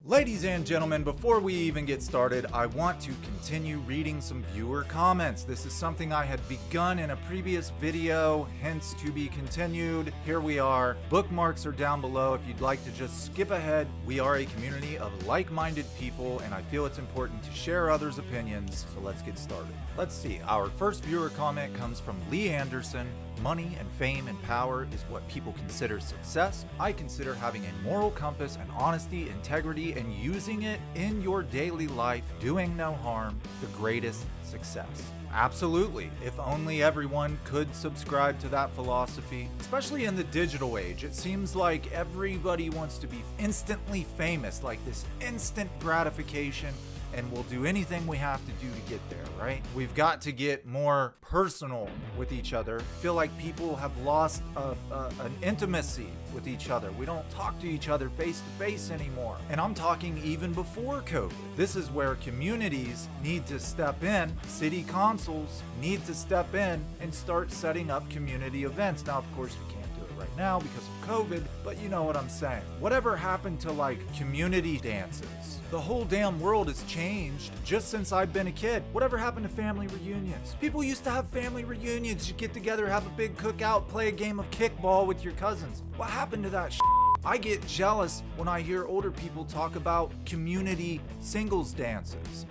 Ladies and gentlemen, before we even get started, I want to continue reading some viewer comments. This is something I had begun in a previous video, hence to be continued. Here we are. Bookmarks are down below if you'd like to just skip ahead. We are a community of like-minded people, and I feel it's important to share others' opinions, so let's get started. Let's see, our first viewer comment comes from Lee Anderson. Money and fame and power is what people consider success. I consider having a moral compass and honesty, integrity, and using it in your daily life, doing no harm, the greatest success. Absolutely. If only everyone could subscribe to that philosophy, especially in the digital age. It seems like everybody wants to be instantly famous, like this instant gratification, and we'll do anything we have to do to get there, right? We've got to get more personal with each other. I feel like people have lost an intimacy with each other. We don't talk to each other face to face anymore. And I'm talking even before COVID. This is where communities need to step in, city councils need to step in and start setting up community events. Now, of course, we can't do it right now because of COVID, but you know what I'm saying. Whatever happened to like community dances? The whole damn world has changed just since I've been a kid. Whatever happened to family reunions? People used to have family reunions. You get together, have a big cookout, play a game of kickball with your cousins. What happened to that shit? I get jealous when I hear older people talk about community singles dances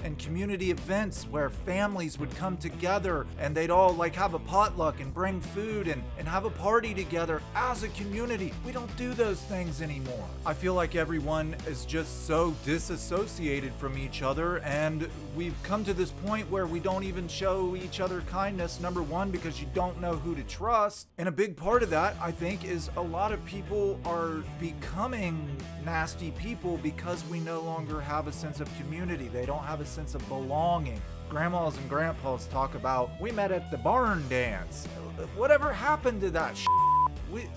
and community events where families would come together and they'd all like have a potluck and bring food and have a party together as a community. We don't do those things anymore. I feel like everyone is just so disassociated from each other, and we've come to this point where we don't even show each other kindness. Number one, because you don't know who to trust. And a big part of that, I think, is a lot of people are becoming nasty people because we no longer have a sense of community. They don't have a sense of belonging. Grandmas and grandpas talk about, we met at the barn dance. Whatever happened to that shit?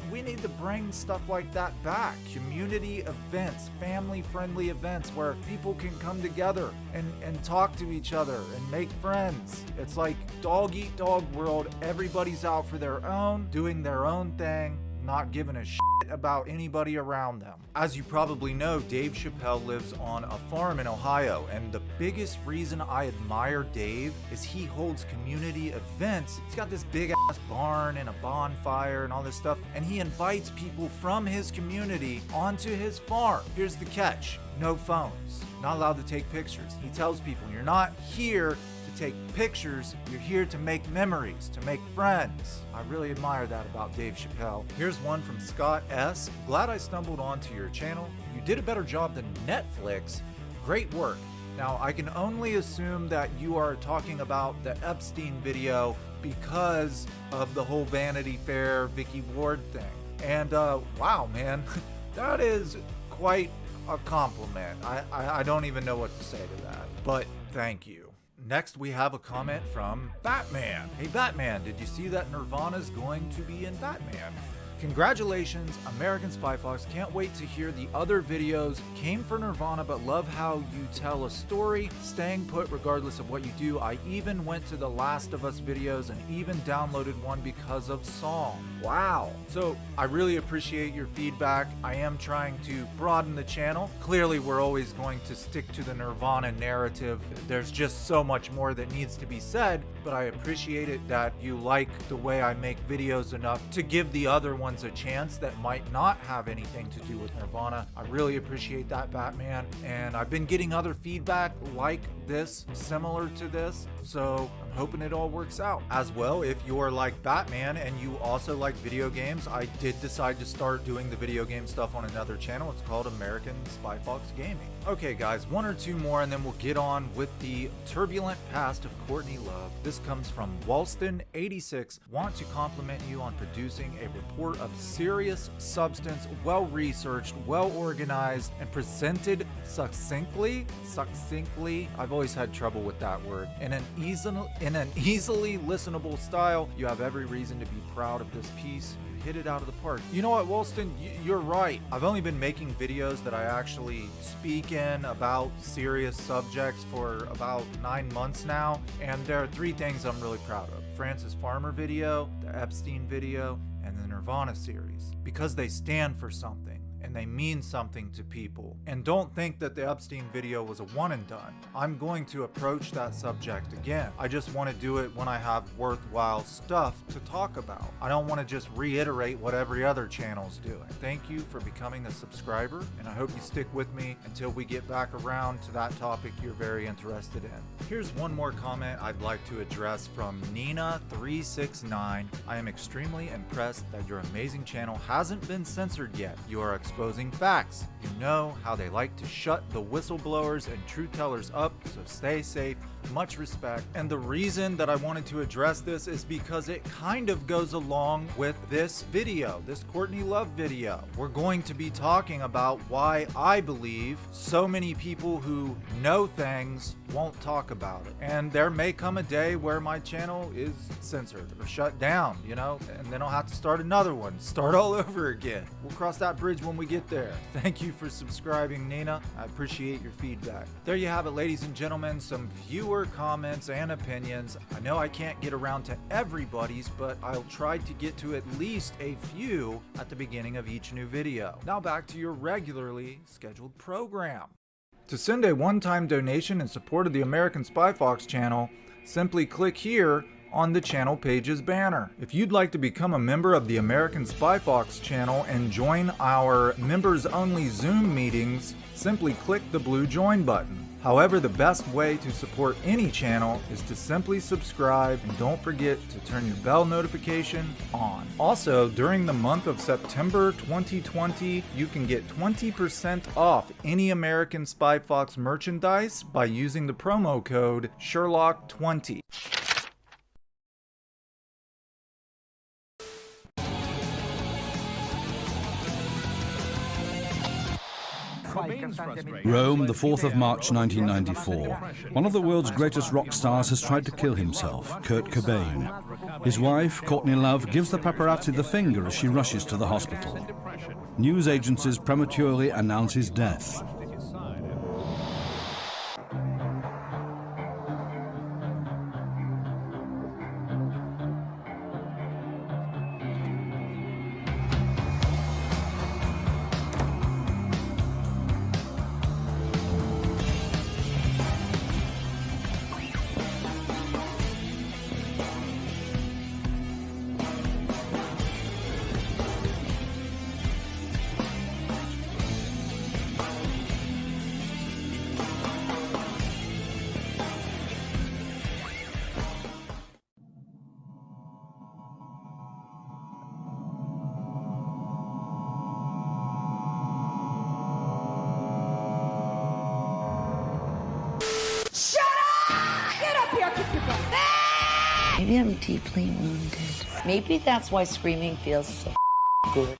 We need to bring stuff like that back. Community events, family-friendly events where people can come together and talk to each other and make friends. It's like dog-eat-dog world. Everybody's out for their own, doing their own thing, not giving a shit about anybody around them. As you probably know, Dave Chappelle lives on a farm in Ohio, and the biggest reason I admire Dave is he holds community events. He's got this big ass barn and a bonfire and all this stuff, and he invites people from his community onto his farm. Here's the catch: no phones, not allowed to take pictures. He tells people, you're not here take pictures, you're here to make memories, to make friends. I really admire that about Dave Chappelle. Here's one from Scott S. Glad I stumbled onto your channel. You did a better job than Netflix. Great work. Now, I can only assume that you are talking about the Epstein video because of the whole Vanity Fair Vicky Ward thing. And wow, man, that is quite a compliment. I don't even know what to say to that, but thank you. Next, we have a comment from Batman. Hey Batman, did you see that Nirvana's going to be in Batman? Congratulations, American Spy Fox. Can't wait to hear the other videos. Came for Nirvana, but love how you tell a story, staying put regardless of what you do. I even went to the Last of Us videos and even downloaded one because of song. Wow. So I really appreciate your feedback. I am trying to broaden the channel. Clearly, we're always going to stick to the Nirvana narrative. There's just so much more that needs to be said, but I appreciate it that you like the way I make videos enough to give the other ones a chance that might not have anything to do with Nirvana. I really appreciate that, Batman. And I've been getting other feedback like this, similar to this, so I'm hoping it all works out. As well, if you're like Batman and you also like video games, I did decide to start doing the video game stuff on another channel. It's called American Spy Fox Gaming. Okay guys, one or two more and then we'll get on with the turbulent past of Courtney Love. This comes from Walston86. Want to compliment you on producing a report of serious substance, well-researched, well-organized, and presented succinctly. I've always had trouble with that word. In an easily listenable style. You have every reason to be proud of this piece. You hit it out of the park. You know what, Walston? You're right. I've only been making videos that I actually speak in about serious subjects for about 9 months now, and there are 3 things I'm really proud of. Francis Farmer video, the Epstein video, and the Nirvana series, because they stand for something. and they mean something to people. And don't think that the Epstein video was a one and done. I'm going to approach that subject again. I just want to do it when I have worthwhile stuff to talk about. I don't want to just reiterate what every other channel's doing. Thank you for becoming a subscriber, and I hope you stick with me until we get back around to that topic you're very interested in. Here's one more comment I'd like to address from Nina369. I am extremely impressed that your amazing channel hasn't been censored yet. You are exposing facts. You know how they like to shut the whistleblowers and truth tellers up, so stay safe. Much respect. And the reason that I wanted to address this is because it kind of goes along with this video, this Courtney Love video. We're going to be talking about why I believe so many people who know things won't talk about it. And there may come a day where my channel is censored or shut down, you know, and then I'll have to start another one, start all over again. We'll cross that bridge when we get there. Thank you for subscribing, Nina. I appreciate your feedback. There you have it, ladies and gentlemen, some viewer comments and opinions. I know I can't get around to everybody's, but I'll try to get to at least a few at the beginning of each new video. Now back to your regularly scheduled program. To send a one-time donation in support of the American Spy Fox channel, simply click here on the channel page's banner. If you'd like to become a member of the American Spy Fox channel and join our members-only Zoom meetings, simply click the blue join button. However, the best way to support any channel is to simply subscribe, and don't forget to turn your bell notification on. Also, during the month of September 2020, you can get 20% off any American Spy Fox merchandise by using the promo code Sherlock20. Rome, the 4th of March 1994. One of the world's greatest rock stars has tried to kill himself, Kurt Cobain. His wife, Courtney Love, gives the paparazzi the finger as she rushes to the hospital. News agencies prematurely announce his death. Maybe I'm deeply wounded. Maybe that's why screaming feels so good.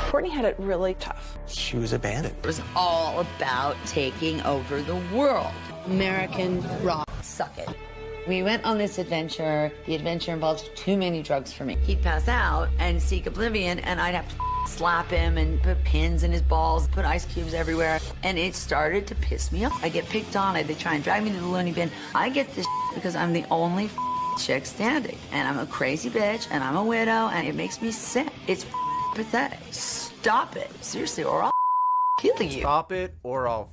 Courtney had it really tough. She was a bandit. It was all about taking over the world. American rock. Suck it. We went on this adventure. The adventure involved too many drugs for me. He'd pass out and seek oblivion, and I'd have to slap him and put pins in his balls, put ice cubes everywhere, and it started to piss me off. I get picked on. They try and drag me to the loony bin. I get this because I'm the only chick standing, and I'm a crazy bitch, and I'm a widow, and it makes me sick. It's pathetic. Stop it. Seriously, or I'll kill you. Stop it, or I'll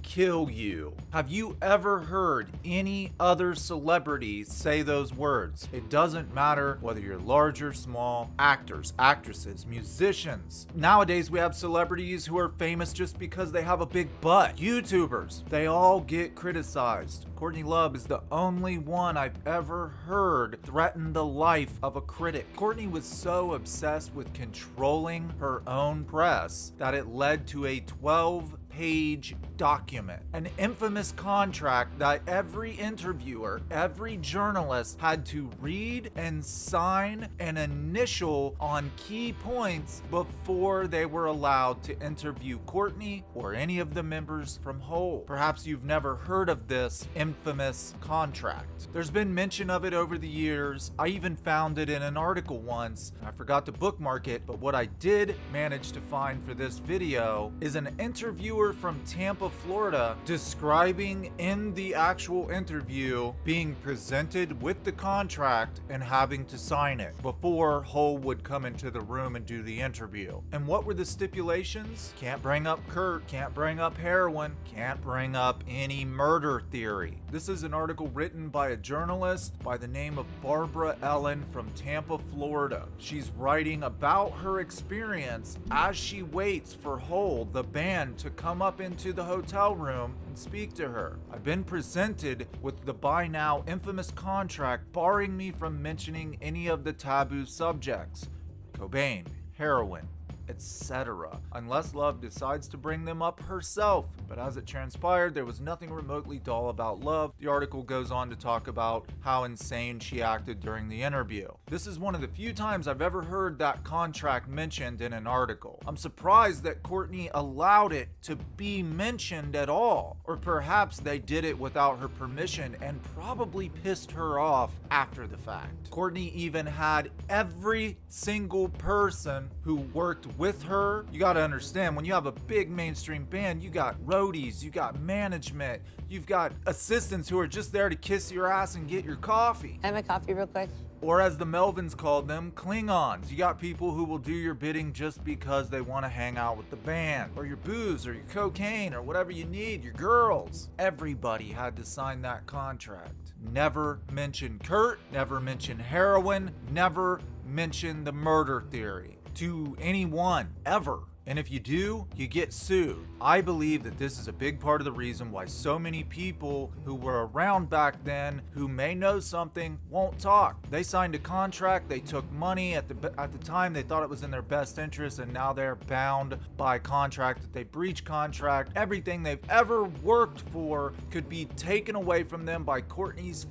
kill you. Have you ever heard any other celebrity say those words? It doesn't matter whether you're large or small, actors, actresses, musicians. Nowadays we have celebrities who are famous just because they have a big butt. YouTubers, they all get criticized. Courtney Love is the only one I've ever heard threaten the life of a critic. Courtney was so obsessed with controlling her own press that it led to a 12-page document, an infamous contract that every interviewer, every journalist had to read and sign an initial on key points before they were allowed to interview Courtney or any of the members from Hole. Perhaps you've never heard of this infamous contract. There's been mention of it over the years. I even found it in an article once. I forgot to bookmark it, but what I did manage to find for this video is an interviewer interviewer from Tampa, Florida, describing in the actual interview being presented with the contract and having to sign it before Hull would come into the room and do the interview. And what were the stipulations? Can't bring up Kurt, can't bring up heroin, can't bring up any murder theory. This is an article written by a journalist by the name of Barbara Ellen from Tampa, Florida. She's writing about her experience as she waits for Hull, the band, to come up into the hotel room and speak to her. I've been presented with the by now infamous contract barring me from mentioning any of the taboo subjects: Cobain, heroin, etc., unless Love decides to bring them up herself. But as it transpired, there was nothing remotely dull about Love. The article goes on to talk about how insane she acted during the interview. This is one of the few times I've ever heard that contract mentioned in an article. I'm surprised that Courtney allowed it to be mentioned at all, or perhaps they did it without her permission and probably pissed her off after the fact. Courtney even had every single person who worked with her. You gotta understand, when you have a big mainstream band, you got roadies, you got management, you've got assistants who are just there to kiss your ass and get your coffee. Have a coffee real quick. Or as the Melvins called them, Klingons. You got people who will do your bidding just because they want to hang out with the band, or your booze, or your cocaine, or whatever you need, your girls. Everybody had to sign that contract. Never mention Kurt, never mention heroin, never mention the murder theory to anyone, ever. And if you do, you get sued. I believe that this is a big part of the reason why so many people who were around back then, who may know something, won't talk. They signed a contract, they took money at the time, they thought it was in their best interest, and now they're bound by contract that they breached contract. Everything they've ever worked for could be taken away from them by Courtney's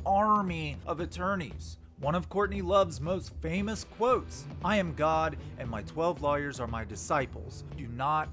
army of attorneys. One of Courtney Love's most famous quotes: "I am God and my 12 lawyers are my disciples. Do not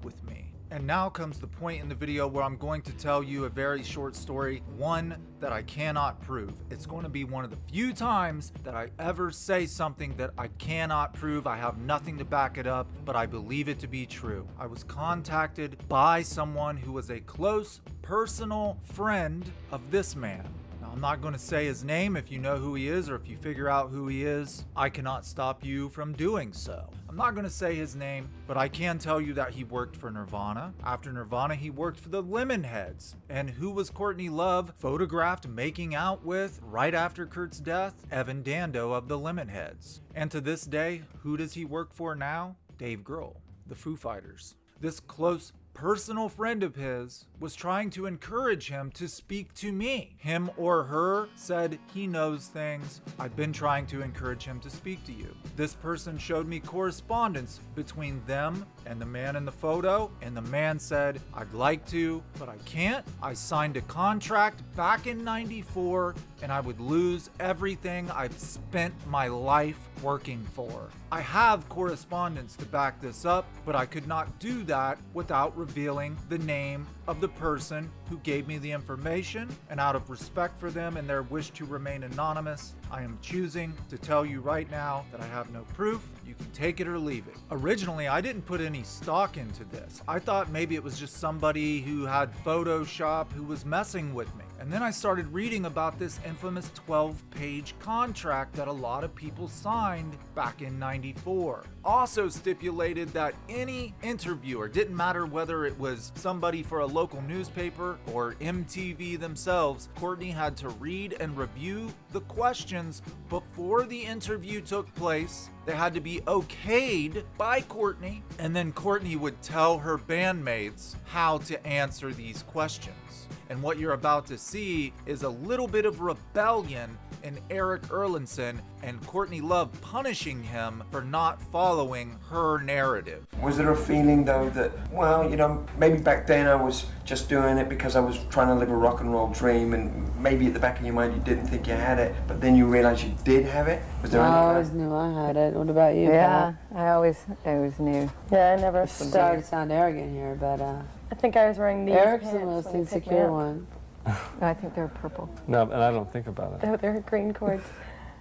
with me." And now comes the point in the video where I'm going to tell you a very short story, one that I cannot prove. It's going to be one of the few times that I ever say something that I cannot prove. I have nothing to back it up, but I believe it to be true. I was contacted by someone who was a close personal friend of this man. I'm not going to say his name. If you know who he is, or if you figure out who he is, I cannot stop you from doing so. I'm not going to say his name, but I can tell you that he worked for Nirvana. After Nirvana, he worked for the Lemonheads. And who was Courtney Love photographed making out with right after Kurt's death? Evan Dando of the Lemonheads. And to this day, who does he work for now? Dave Grohl, the Foo Fighters. This close personal friend of his was trying to encourage him to speak to me. Him or her said he knows things. I've been trying to encourage him to speak to you. This person showed me correspondence between them and the man in the photo, and the man said, "I'd like to, but I can't. I signed a contract back in '94 and I would lose everything I've spent my life working for." I have correspondence to back this up, but I could not do that without revealing the name of the person who gave me the information, and out of respect for them and their wish to remain anonymous, I am choosing to tell you right now that I have no proof. You can take it or leave it. Originally, I didn't put any stock into this. I thought maybe it was just somebody who had Photoshop who was messing with me. And then I started reading about this infamous 12-page contract that a lot of people signed back in '94. Also stipulated that any interviewer, didn't matter whether it was somebody for a local newspaper or MTV themselves, Courtney had to read and review the questions before the interview took place. They had to be okayed by Courtney, and then Courtney would tell her bandmates how to answer these questions. And what you're about to see is a little bit of rebellion in Eric Erlandson and Courtney Love punishing him for not following her narrative. Was there a feeling though that, well, you know, maybe back then I was just doing it because I was trying to live a rock and roll dream, and maybe at the back of your mind you didn't think you had it, but then you realized you did have it? Was there any I always knew I had it. What about you? Yeah, I always knew. Yeah, I never Sorry to sound arrogant here, but I think I was wearing these Eric's the pants most when he picked me insecure up. one. No, I think they're purple. No, and I don't think about it. Oh, they're green cords.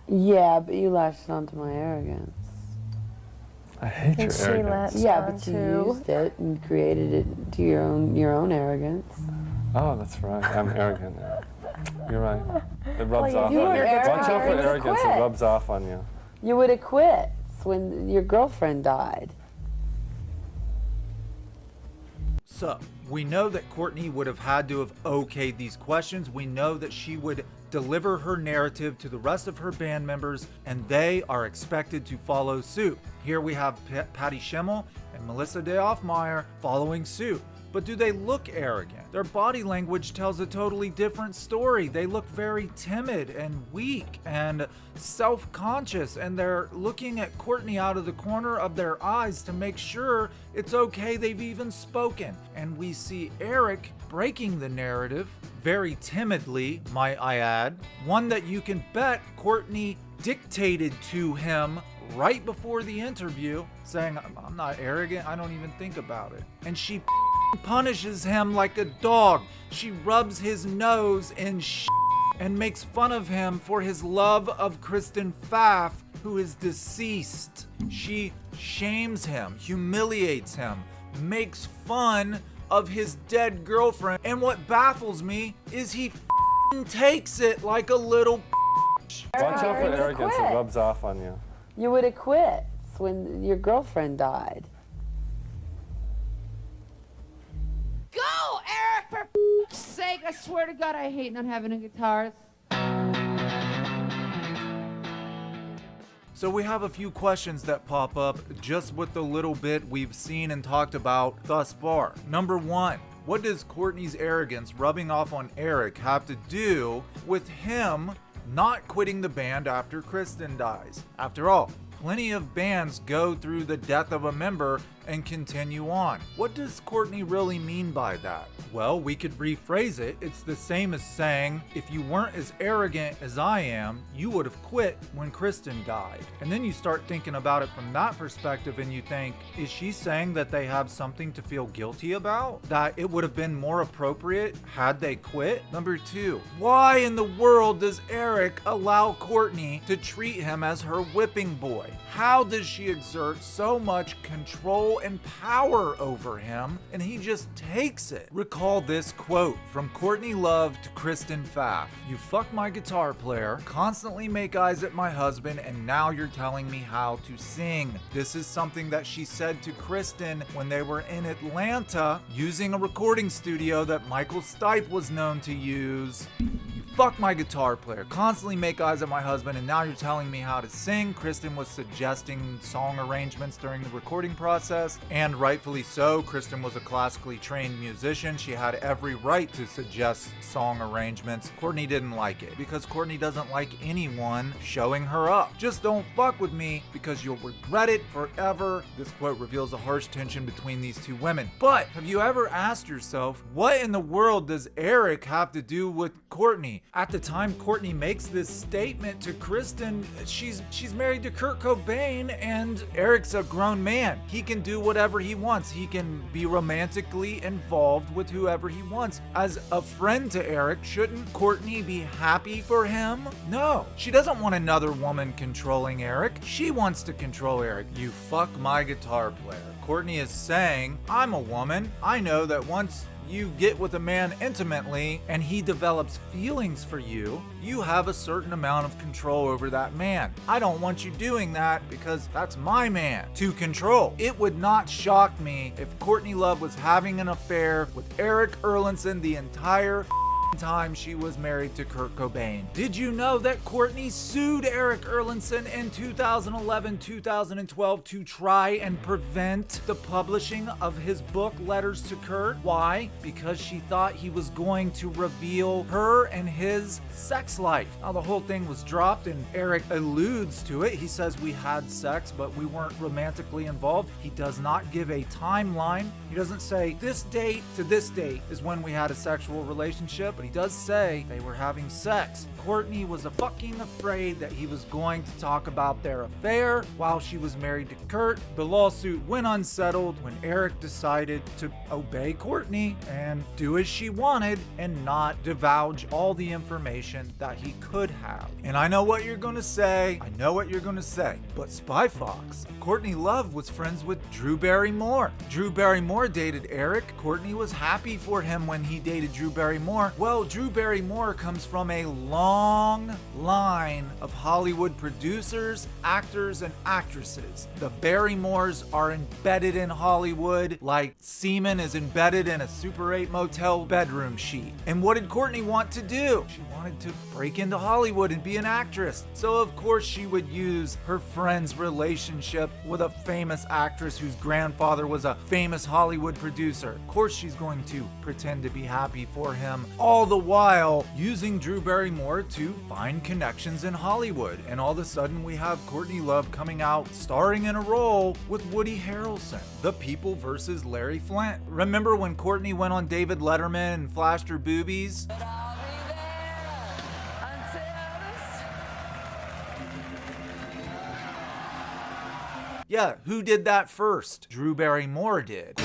Yeah, but you latched onto my arrogance. I hate your And she arrogance. let Yeah, on but you to. used it and created it to your own arrogance. Oh, that's right. I'm arrogant now. You're right. It rubs Well, off you on were you. arrogant Watch out for when you arrogance. It quit. rubs off on you. You would have quit when your girlfriend died. So, we know that Courtney would have had to have okayed these questions. We know that she would deliver her narrative to the rest of her band members, and they are expected to follow suit. Here we have Patty Schimmel and Melissa de Hoffmeyer following suit. But do they look arrogant? Their body language tells a totally different story. They look very timid and weak and self-conscious, and they're looking at Courtney out of the corner of their eyes to make sure it's okay they've even spoken. And we see Eric breaking the narrative very timidly, might I add. One that you can bet Courtney dictated to him right before the interview, saying, I'm not arrogant, I don't even think about it. And she punishes him like a dog. She rubs his nose in and makes fun of him for his love of Kristen Pfaff, who is deceased. She shames him, humiliates him, makes fun of his dead girlfriend. And what baffles me is he takes it like a little Watch out for arrogance. It rubs off on you. You would have quit when your girlfriend died. Go, Eric, for f***'s sake. I swear to God, I hate not having a guitarist. So we have a few questions that pop up just with the little bit we've seen and talked about thus far. Number one, what does Courtney's arrogance rubbing off on Eric have to do with him not quitting the band after Kristen dies? After all, plenty of bands go through the death of a member and continue on. What does Courtney really mean by that? Well, we could rephrase it. It's the same as saying, if you weren't as arrogant as I am, you would have quit when Kristen died. And then you start thinking about it from that perspective and you think, is she saying that they have something to feel guilty about? That it would have been more appropriate had they quit? Number two, why in the world does Eric allow Courtney to treat him as her whipping boy? How does she exert so much control and power over him and he just takes it? Recall this quote from Courtney Love to Kristen Pfaff. You fuck my guitar player, constantly make eyes at my husband, and now you're telling me how to sing. This is something that she said to Kristen when they were in Atlanta using a recording studio that Michael Stipe was known to use. You fuck my guitar player, constantly make eyes at my husband, and now you're telling me how to sing. Kristen was suggesting song arrangements during the recording process, and rightfully so. Kristen was a classically trained musician. She had every right to suggest song arrangements. Courtney didn't like it because Courtney doesn't like anyone showing her up. Just don't fuck with me because you'll regret it forever. This quote reveals a harsh tension between these two women. But have you ever asked yourself, what in the world does Eric have to do with Courtney? At the time Courtney makes this statement to Kristen, she's married to Kurt Cobain, and Eric's a grown man. He can do whatever he wants. He can be romantically involved with whoever he wants. As a friend to Eric, shouldn't Courtney be happy for him? No. She doesn't want another woman controlling Eric. She wants to control Eric. You fuck my guitar player. Courtney is saying, I'm a woman. I know that once you get with a man intimately and he develops feelings for you, you have a certain amount of control over that man. I don't want you doing that because that's my man to control. It would not shock me if Courtney Love was having an affair with Eric Erlandson the entire time she was married to Kurt Cobain. Did you know that Courtney sued Eric Erlandson in 2011-2012 to try and prevent the publishing of his book Letters to Kurt? Why? Because she thought he was going to reveal her and his sex life. Now the whole thing was dropped and Eric alludes to it. He says we had sex but we weren't romantically involved. He does not give a timeline. He doesn't say this date to this date is when we had a sexual relationship, but he does say they were having sex. Courtney was fucking afraid that he was going to talk about their affair while she was married to Kurt. The lawsuit went unsettled when Eric decided to obey Courtney and do as she wanted and not divulge all the information that he could have. And I know what you're gonna say, but Spy Fox, Courtney Love was friends with Drew Barrymore. Drew Barrymore dated Eric. Courtney was happy for him when he dated Drew Barrymore. Well, Drew Barrymore comes from a long line of Hollywood producers, actors, and actresses. The Barrymores are embedded in Hollywood like semen is embedded in a Super 8 motel bedroom sheet. And what did Courtney want to do? She wanted to break into Hollywood and be an actress. So of course she would use her friend's relationship with a famous actress whose grandfather was a famous Hollywood producer. Of course she's going to pretend to be happy for him, all the while using Drew Barrymore to find connections in Hollywood. And all of a sudden we have Courtney Love coming out starring in a role with Woody Harrelson. The People versus Larry Flint. Remember when Courtney went on David Letterman and flashed her boobies? Yeah, who did that first? Drew Barrymore did.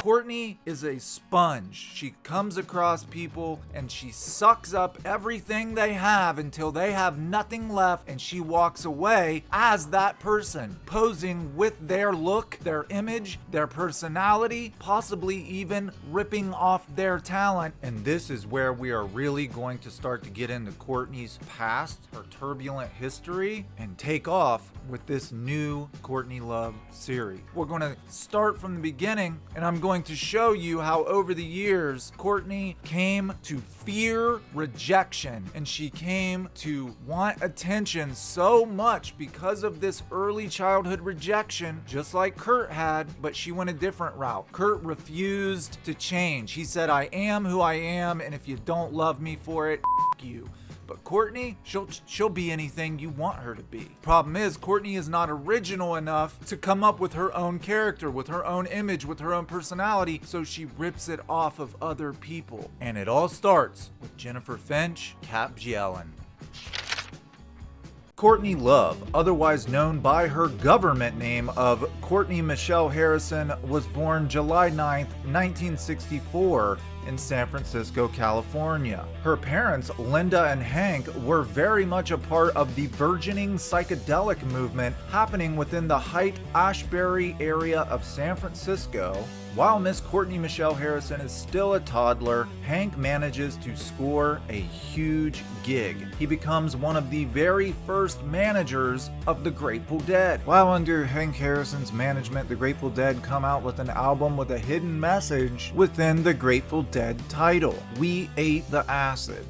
Courtney is a sponge. She comes across people and she sucks up everything they have until they have nothing left, and she walks away as that person, posing with their look, their image, their personality, possibly even ripping off their talent. And this is where we are really going to start to get into Courtney's past, her turbulent history, and take off with this new Courtney Love series. We're going to start from the beginning, and I'm going to show you how over the years Courtney came to fear rejection, and she came to want attention so much because of this early childhood rejection, just like Kurt had, but she went a different route. Kurt refused to change. He said, I am who I am, and if you don't love me for it, f*** you. But Courtney, she'll be anything you want her to be. Problem is, Courtney is not original enough to come up with her own character, with her own image, with her own personality, so she rips it off of other people. And it all starts with Jennifer Finch, Cap Gielen. Courtney Love, otherwise known by her government name of Courtney Michelle Harrison, was born July 9th, 1964 in San Francisco, California. Her parents, Linda and Hank, were very much a part of the burgeoning psychedelic movement happening within the Haight-Ashbury area of San Francisco. While Miss Courtney Michelle Harrison is still a toddler, Hank manages to score a huge gig. He becomes one of the very first managers of the Grateful Dead. While under Hank Harrison's management, the Grateful Dead come out with an album with a hidden message within the Grateful Dead title, We Ate the Acid.